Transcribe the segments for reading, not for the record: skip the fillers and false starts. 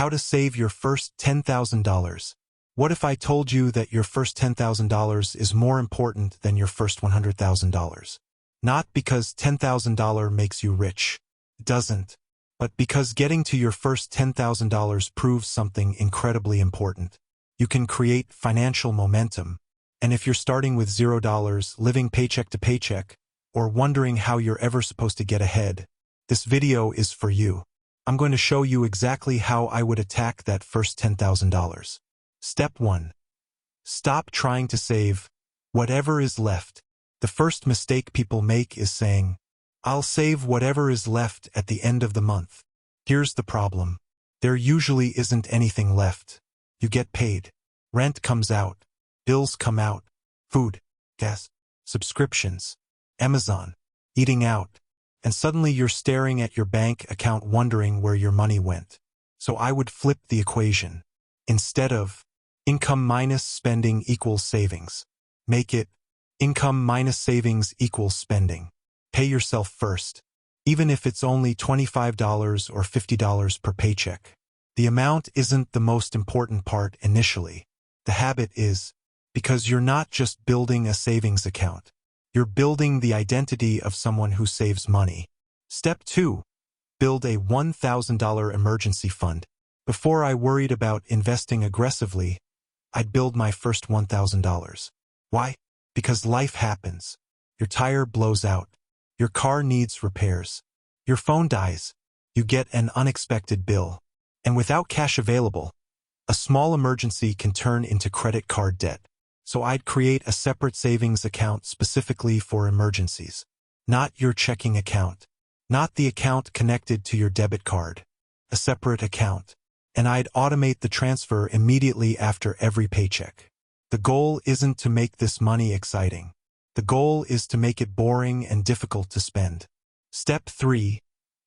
How to save your first $10,000. What if I told you that your first $10,000 is more important than your first $100,000? Not because $10,000 makes you rich. It doesn't. But because getting to your first $10,000 proves something incredibly important. You can create financial momentum. And if you're starting with $0, living paycheck to paycheck, or wondering how you're ever supposed to get ahead, this video is for you. I'm going to show you exactly how I would attack that first $10,000. Step 1. Stop trying to save whatever is left. The first mistake people make is saying, "I'll save whatever is left at the end of the month." Here's the problem. There usually isn't anything left. You get paid. Rent comes out. Bills come out. Food, gas, subscriptions, Amazon, eating out. And suddenly you're staring at your bank account wondering where your money went. So I would flip the equation. Instead of income minus spending equals savings, make it income minus savings equals spending. Pay yourself first, even if it's only $25 or $50 per paycheck. The amount isn't the most important part initially. The habit is, because you're not just building a savings account. You're building the identity of someone who saves money. Step 2. Build a $1,000 emergency fund. Before I worried about investing aggressively, I'd build my first $1,000. Why? Because life happens. Your tire blows out. Your car needs repairs. Your phone dies. You get an unexpected bill. And without cash available, a small emergency can turn into credit card debt. So I'd create a separate savings account specifically for emergencies. Not your checking account. Not the account connected to your debit card. A separate account. And I'd automate the transfer immediately after every paycheck. The goal isn't to make this money exciting. The goal is to make it boring and difficult to spend. Step 3.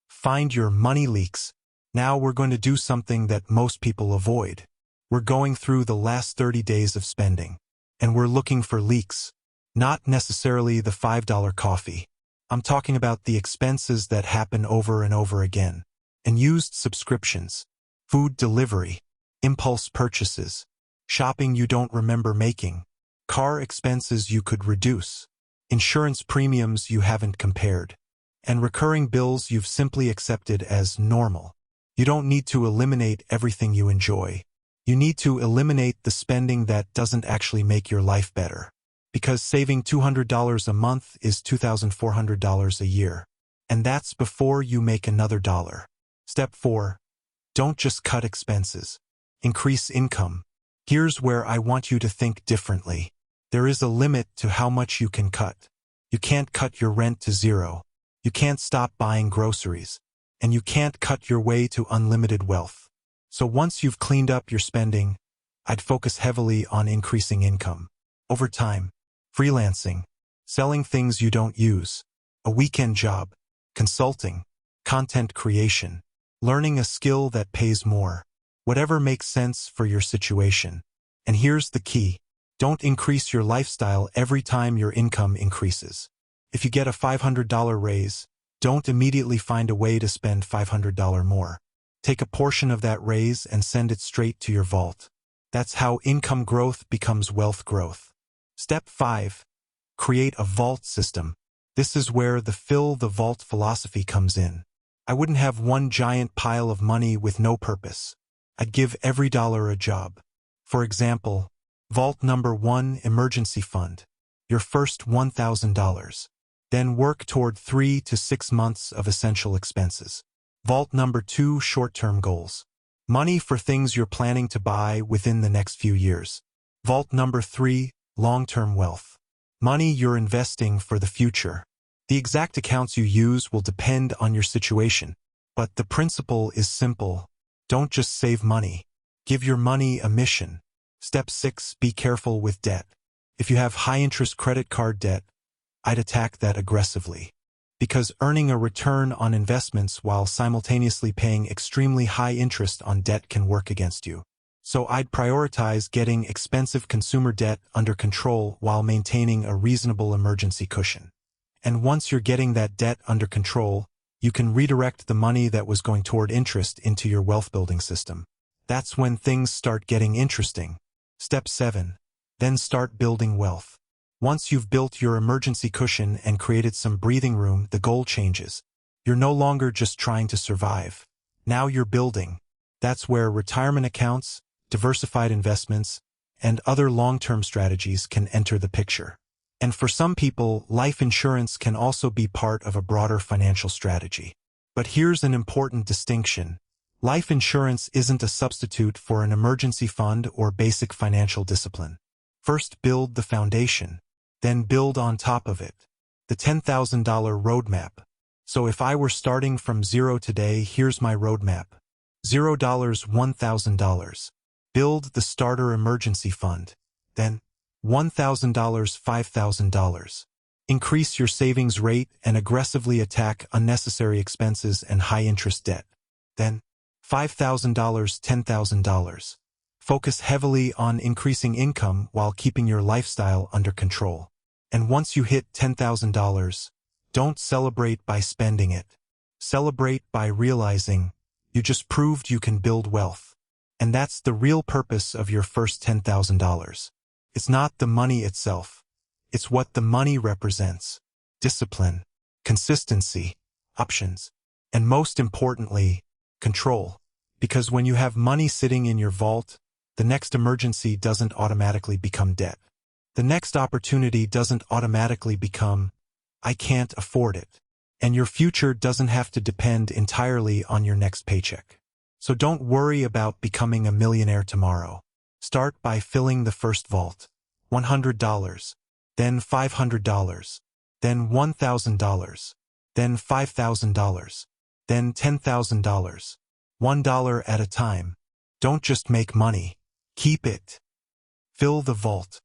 Find your money leaks. Now we're going to do something that most people avoid. We're going through the last 30 days of spending. And we're looking for leaks. Not necessarily the $5 coffee. I'm talking about the expenses that happen over and over again. Unused subscriptions. Food delivery. Impulse purchases. Shopping you don't remember making. Car expenses you could reduce. Insurance premiums you haven't compared. And recurring bills you've simply accepted as normal. You don't need to eliminate everything you enjoy. You need to eliminate the spending that doesn't actually make your life better. Because saving $200 a month is $2,400 a year. And that's before you make another dollar. Step 4. Don't just cut expenses. Increase income. Here's where I want you to think differently. There is a limit to how much you can cut. You can't cut your rent to zero. You can't stop buying groceries. And you can't cut your way to unlimited wealth. So once you've cleaned up your spending, I'd focus heavily on increasing income. Over time, freelancing, selling things you don't use, a weekend job, consulting, content creation, learning a skill that pays more, whatever makes sense for your situation. And here's the key. Don't increase your lifestyle every time your income increases. If you get a $500 raise, don't immediately find a way to spend $500 more. Take a portion of that raise and send it straight to your vault. That's how income growth becomes wealth growth. Step 5. Create a vault system. This is where the fill the vault philosophy comes in. I wouldn't have one giant pile of money with no purpose. I'd give every dollar a job. For example, vault number 1, emergency fund. Your first $1,000. Then work toward 3 to 6 months of essential expenses. Vault number 2, short-term goals. Money for things you're planning to buy within the next few years. Vault number 3, long-term wealth. Money you're investing for the future. The exact accounts you use will depend on your situation, but the principle is simple. Don't just save money. Give your money a mission. Step 6, be careful with debt. If you have high-interest credit card debt, I'd attack that aggressively. Because earning a return on investments while simultaneously paying extremely high interest on debt can work against you. So I'd prioritize getting expensive consumer debt under control while maintaining a reasonable emergency cushion. And once you're getting that debt under control, you can redirect the money that was going toward interest into your wealth building system. That's when things start getting interesting. Step 7. Then start building wealth. Once you've built your emergency cushion and created some breathing room, the goal changes. You're no longer just trying to survive. Now you're building. That's where retirement accounts, diversified investments, and other long-term strategies can enter the picture. And for some people, life insurance can also be part of a broader financial strategy. But here's an important distinction. Life insurance isn't a substitute for an emergency fund or basic financial discipline. First, build the foundation. Then build on top of it. The $10,000 roadmap. So if I were starting from zero today, here's my roadmap. $0, $1,000. Build the starter emergency fund. Then, $1,000, $5,000. Increase your savings rate and aggressively attack unnecessary expenses and high-interest debt. Then, $5,000, $10,000. Focus heavily on increasing income while keeping your lifestyle under control. And once you hit $10,000, don't celebrate by spending it. Celebrate by realizing you just proved you can build wealth. And that's the real purpose of your first $10,000. It's not the money itself. It's what the money represents. Discipline, consistency, options, and most importantly, control. Because when you have money sitting in your vault, the next emergency doesn't automatically become debt. The next opportunity doesn't automatically become, I can't afford it. And your future doesn't have to depend entirely on your next paycheck. So don't worry about becoming a millionaire tomorrow. Start by filling the first vault. $100, then $500, then $1,000, then $5,000, then $10,000. $1 at a time. Don't just make money. Keep it. Fill the vault.